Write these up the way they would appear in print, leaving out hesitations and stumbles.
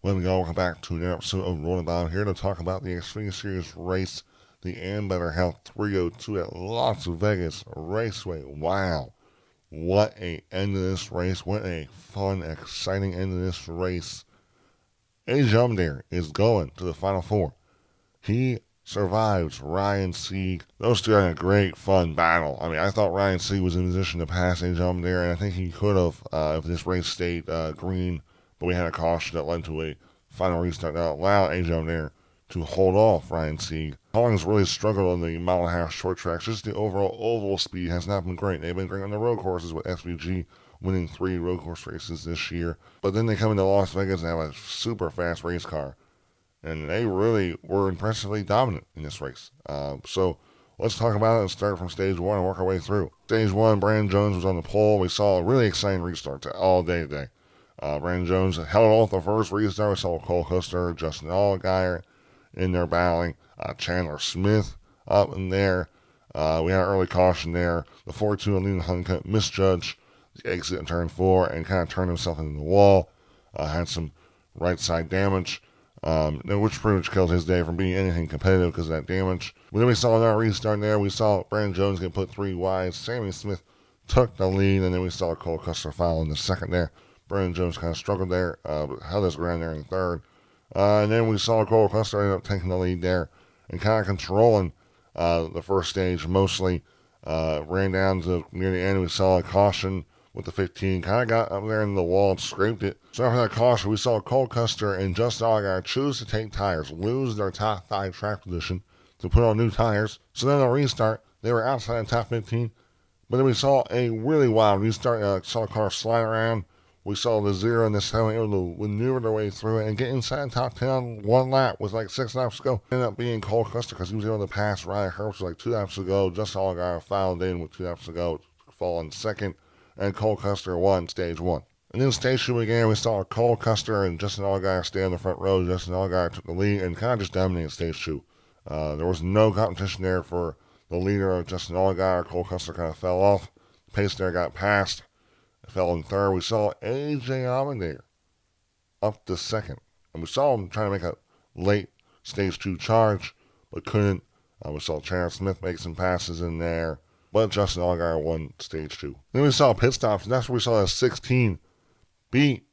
Let me go. Welcome back to another episode of Rolling Down here to talk about the Xfinity Series race, the Allmendinger Health 302 at Las Vegas Raceway. Wow. What a end to this race. What a fun, exciting end to this race. Allmendinger is going to the Final Four. He survives Ryan Seig. Those two had a great, fun battle. I mean, I thought Ryan Seig was in position to pass Allmendinger, and I think he could have if this race stayed green. But we had a caution that led to a final restart that allowed Allmendinger to hold off Ryan Seig. Collins really struggled on the mile-and-a-half short tracks. Just the overall oval speed has not been great. They've been great on the road courses with SVG winning 3 road course races this year. But then they come into Las Vegas and have a super fast race car. And they really were impressively dominant in this race. So let's talk about it and start from stage 1 and work our way through. Stage 1, Brandon Jones was on the pole. We saw a really exciting restart all day today. Brandon Jones held off the first restart. We saw Cole Custer, Justin Allgaier in there battling. Chandler Smith up in there. We had an early caution there. The 4-2 and leading Hunt misjudged the exit in turn 4 and kind of turned himself into the wall. Had some right side damage, which pretty much killed his day from being anything competitive because of that damage. But then we saw another restart there. We saw Brandon Jones get put 3 wide. Sammy Smith took the lead, and then we saw Cole Custer foul in the second there. Brandon Jones kind of struggled there, but held his ground there in third. And then we saw Cole Custer end up taking the lead there and kind of controlling the first stage mostly. Ran down to near the end. We saw a caution with the 15. Kind of got up there in the wall and scraped it. So after that caution, we saw Cole Custer and Justin Allgaier choose to take tires, lose their top 5 track position to put on new tires. So then they'll restart. They were outside the top 15. But then we saw a really wild restart. Saw the car slide around. We saw the 0 and the 7 able to maneuver their way through it and get inside the top 10 on 1 lap with like 6 laps to go. Ended up being Cole Custer because he was able to pass Ryan Herbst with like 2 laps to go. Justin Allgaier fouled in with 2 laps to go, fall in second, and Cole Custer won stage 1. And then stage 2 again, we saw Cole Custer and Justin Allgaier stay on the front row. Justin Allgaier took the lead and kind of just dominated stage 2. There was no competition there for the leader of Justin Allgaier. Cole Custer kind of fell off. The pace there got passed. Fell in third. We saw Allmendinger up to second. And we saw him trying to make a late stage 2 charge, but couldn't. We saw Chandler Smith make some passes in there, but Justin Allgaier won stage 2. Then we saw pit stops, and that's where we saw the 16 beat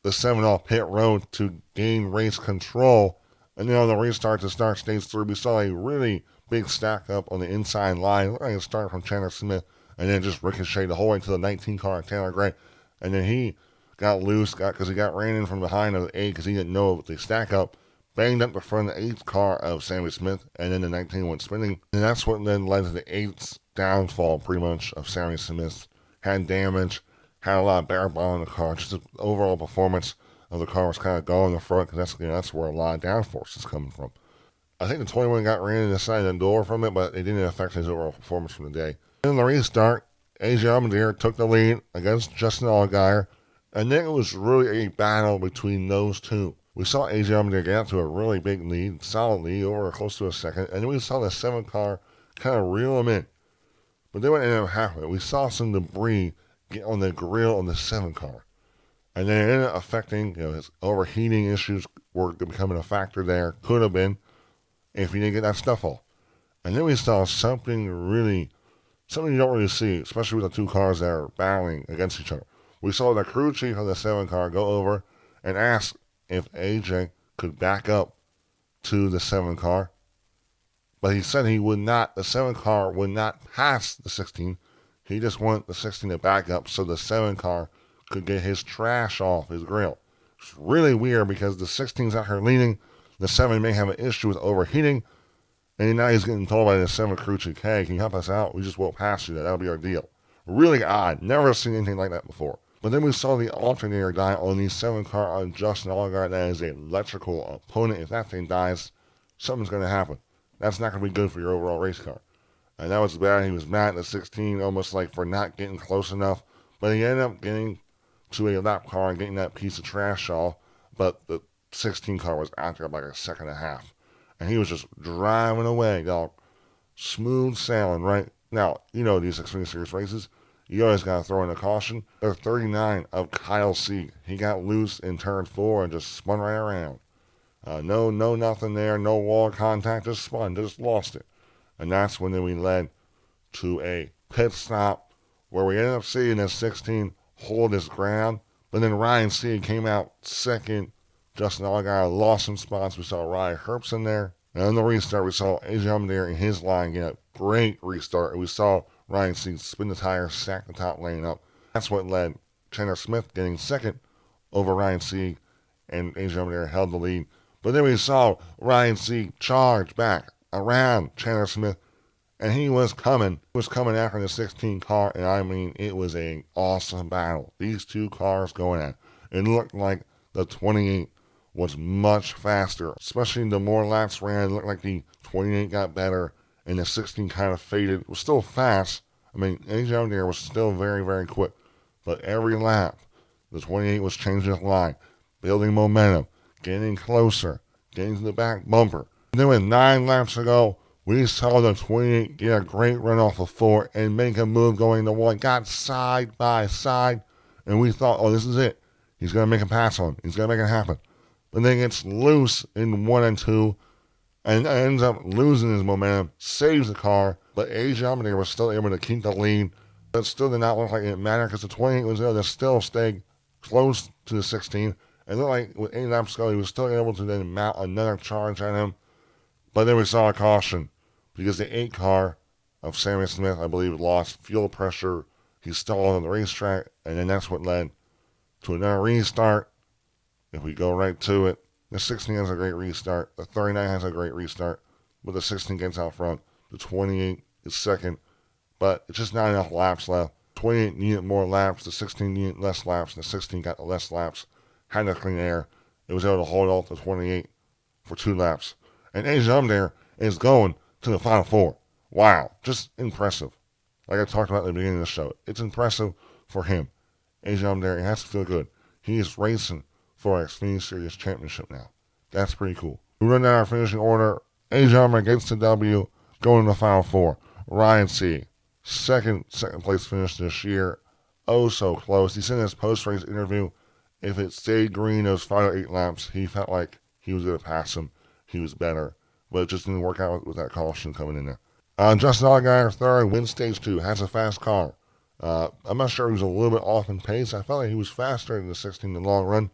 the 7 off pit road to gain race control. And then on the restart to start stage 3, we saw a really big stack up on the inside line. Looked like it started from Chandler Smith, and then just ricocheted the whole way to the 19 car, Taylor Gray. And then he got loose because he got ran in from behind of the 8 because he didn't know the stack up. Banged up the front of the 8th car of Sammy Smith, and then the 19 went spinning. And that's what then led to the 8th downfall, pretty much, of Sammy Smith. Had damage, had a lot of bare ball in the car. Just the overall performance of the car was kind of going in the front because that's where a lot of downforce is coming from. I think the 21 got ran in the side of the door from it, but it didn't affect his overall performance from the day. In the restart, Allmendinger took the lead against Justin Allgaier, and then it was really a battle between those two. We saw Allmendinger get out to a really big lead, solid lead, over close to a second, and then we saw the 7 car kind of reel him in. But then what ended up happening, we saw some debris get on the grill on the 7 car. And then it ended up affecting, his overheating issues were becoming a factor there. Could have been if he didn't get that stuff off. And then we saw something you don't really see, especially with the 2 cars that are battling against each other. We saw the crew chief of the 7 car go over and ask if AJ could back up to the 7 car. But he said he would not, the 7 car would not pass the 16. He just wanted the 16 to back up so the 7 car could get his trash off his grill. It's really weird because the 16's out here leading. The 7 may have an issue with overheating. And now he's getting told by the 7 crew chief, hey, can you help us out? We just won't pass you that. That'll be our deal. Really odd. Never seen anything like that before. But then we saw the alternator die on the 7 car on Justin Allgaier. That is an electrical opponent. If that thing dies, something's going to happen. That's not going to be good for your overall race car. And that was bad. He was mad at the 16 almost like for not getting close enough. But he ended up getting to a lap car and getting that piece of trash off. But the 16 car was out there by like a second and a half. And he was just driving away, dog. Smooth sailing, right? Now, these Xfinity Series races, you always got to throw in a caution. There's 39 of Kyle Seig. He got loose in turn 4 and just spun right around. No, nothing there. No wall contact. Just spun. Just lost it. And that's when then we led to a pit stop where we ended up seeing this 16 hold his ground. But then Ryan Seig came out second. Justin Allgaier lost some spots. We saw Ryan Herbst in there. And on the restart, we saw AJ Allmendinger in his line get a great restart. And we saw Ryan Seig spin the tires, sack the top lane up. That's what led Chandler Smith getting second over Ryan Seig, and AJ Allmendinger held the lead. But then we saw Ryan Seig charge back around Chandler Smith, and he was coming. He was coming after the 16 car, and I mean, it was an awesome battle. These two cars going at it. It looked like the 28 was much faster, especially the more laps ran. It looked like the 28 got better, and the 16 kind of faded. It was still fast. I mean, AJ Allmendinger was still very, very quick. But every lap, the 28 was changing his line, building momentum, getting closer, getting to the back bumper. And then with 9 laps to go, we saw the 28 get a great run off of 4 and make a move going to 1. Got side by side, and we thought, oh, this is it. He's going to make a pass on him. He's going to make it happen. But then gets loose in 1 and 2 and ends up losing his momentum, saves the car, but AJ Allmendinger was still able to keep the lead. But still did not look like it mattered because the 28 was able to still stay close to the 16. It looked like with 8 laps to go, he was still able to then mount another charge at him. But then we saw a caution because the 8 car of Sammy Smith, I believe, lost fuel pressure. He stalled on the racetrack, and then that's what led to another restart. If we go right to it, the 16 has a great restart. The 39 has a great restart, but the 16 gets out front. The 28 is second, but it's just not enough laps left. 28 needed more laps. The 16 needed less laps. The 16 got the less laps. Had to clean air. It was able to hold off the 28 for 2 laps. And AJ Allmendinger is going to the Final 4. Wow. Just impressive. Like I talked about at the beginning of the show. It's impressive for him. AJ Allmendinger has to feel good. He is racing for our Xfinity Series Championship now. That's pretty cool. We run down our finishing order. AJ Allmendinger gets the W, going to the Final 4. Ryan Seig, second place finish this year. Oh, so close. He said in his post-race interview, if it stayed green those final 8 laps, he felt like he was going to pass him. He was better. But it just didn't work out with that caution coming in there. Justin Allgaier, third, wins stage 2. Has a fast car. I'm not sure he was a little bit off in pace. I felt like he was faster in the 16 in the long run.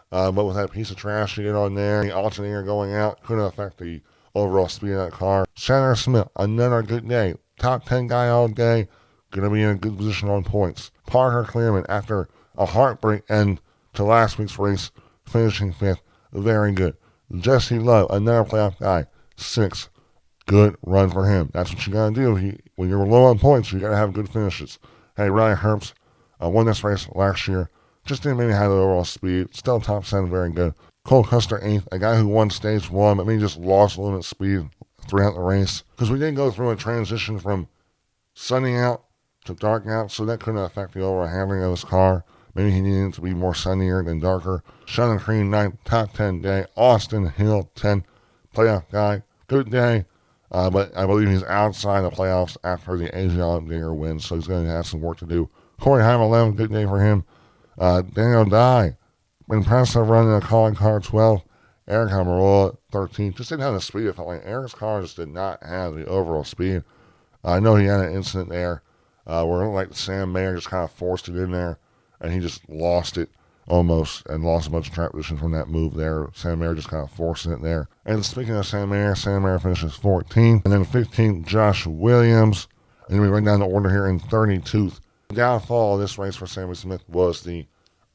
But with that piece of trash to get on there, the alternator going out, couldn't affect the overall speed of that car. Chandler Smith, another good day. Top 10 guy all day. Going to be in a good position on points. Parker Clearman, after a heartbreak end to last week's race, finishing 5th. Very good. Jesse Love, another playoff guy. 6th. Good run for him. That's what you got to do. When you're low on points, you got to have good finishes. Hey, Ryan Herbst won this race last year. Just didn't maybe have the overall speed. Still top 7, very good. Cole Custer 8th, a guy who won stage 1, but maybe just lost a little bit of speed throughout the race. Because we did go through a transition from sunny out to dark out, so that couldn't affect the overall handling of his car. Maybe he needed it to be more sunnier than darker. Shannon Crean 9th, top 10 day. Austin Hill 10th, playoff guy. Good day. But I believe he's outside the playoffs after the AJ Allmendinger win, so he's going to have some work to do. Corey Heim 11th, good day for him. Daniel Dye, impressive run in the calling car 12th. Eric Almirola 13th. Just didn't have the speed. It felt like Eric's car just did not have the overall speed. I know he had an incident there where like Sam Mayer just kind of forced it in there, and he just lost it almost and lost a bunch of track position from that move there. Sam Mayer just kind of forcing it there. And speaking of Sam Mayer finishes 14th. And then 15th, Josh Williams. And then we run down the order here in 32th. The downfall of this race for Sammy Smith was the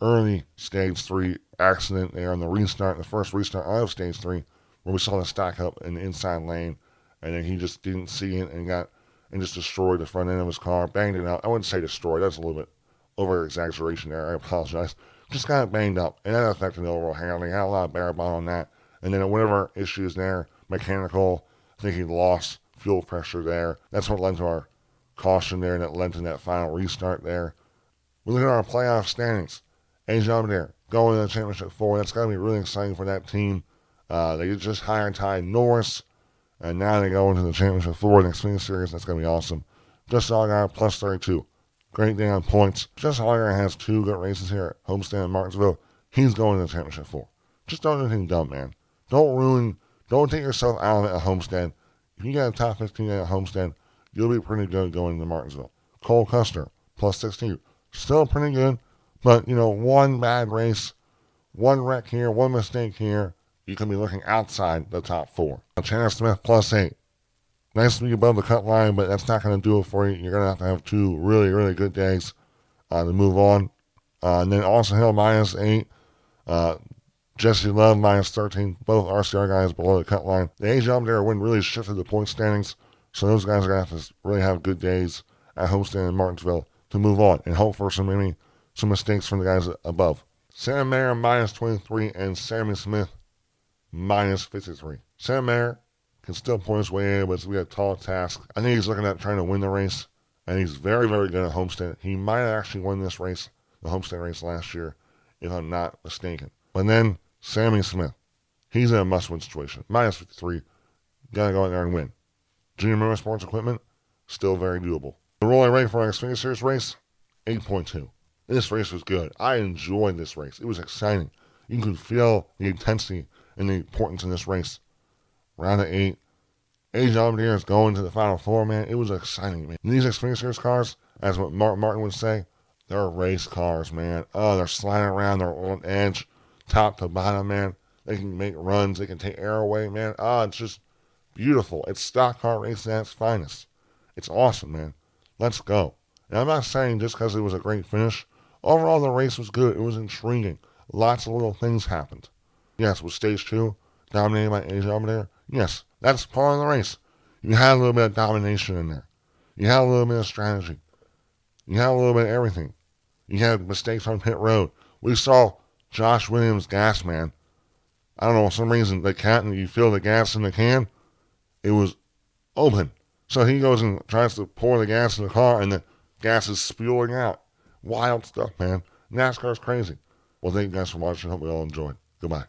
early stage 3 accident there on the first restart of stage 3, where we saw the stack up in the inside lane, and then he just didn't see it and just destroyed the front end of his car, banged it out. I wouldn't say destroyed, that's a little bit over exaggeration there, I apologize. Just got banged up, and that affected the overall handling. Had a lot of bear bond on that, and then whatever issues there, mechanical, I think he lost fuel pressure there. That's what led to our caution there, and it led to that final restart there. We look at our playoff standings. AJ Allmendinger going to the championship 4. That's got to be really exciting for that team. They just hired Ty Norris, and now they go into the championship 4 in the Xfinity Series. That's going to be awesome. Just Allgaier plus 32. Great day on points. Jesse Allmendinger has 2 good races here at Homestead and Martinsville. He's going to the championship 4. Just don't do anything dumb, man. Don't take yourself out of it at Homestead. If you got a top 15 at Homestead, you'll be pretty good going to Martinsville. Cole Custer, plus 16. Still pretty good, but, one bad race, one wreck here, one mistake here, you can be looking outside the top 4. Chandler Smith, plus 8. Nice to be above the cut line, but that's not going to do it for you. You're going to have 2 really, really good days to move on. And then Austin Hill, minus 8. Jesse Love, minus 13. Both RCR guys below the cut line. The age up there wouldn't really shifted the point standings, so those guys are going to have to really have good days at Homestead and Martinsville to move on and hope for some mistakes from the guys above. Sam Mayer, minus 23, and Sammy Smith, minus 53. Sam Mayer can still point his way in, but it's going to be a tall task. I think he's looking at trying to win the race, and he's very, very good at Homestead. He might have actually won this race, the Homestead race last year, if I'm not mistaken. But then Sammy Smith, he's in a must-win situation. Minus 53, got to go in there and win. Junior Motorsports Equipment, still very doable. The rolling rate for our Xfinity Series race, 8.2. This race was good. I enjoyed this race. It was exciting. You could feel the intensity and the importance in this race. Round of 8. Allmendinger is going to the Final 4, man. It was exciting, man. And these Xfinity Series cars, as what Martin would say, they're race cars, man. Oh, they're sliding around. They're on edge, top to bottom, man. They can make runs. They can take air away, man. Oh, it's just beautiful. It's stock car racing at its finest. It's awesome, man. Let's go. And I'm not saying just because it was a great finish. Overall, the race was good. It was intriguing. Lots of little things happened. Yes, was stage 2 dominated by Allmendinger? Yes, that's part of the race. You had a little bit of domination in there. You had a little bit of strategy. You had a little bit of everything. You had mistakes on pit road. We saw Josh Williams' gas, man. I don't know, for some reason, you feel the gas in the can, it was open. So he goes and tries to pour the gas in the car, and the gas is spewing out. Wild stuff, man. NASCAR's crazy. Well, thank you guys for watching. Hope we all enjoyed. Goodbye.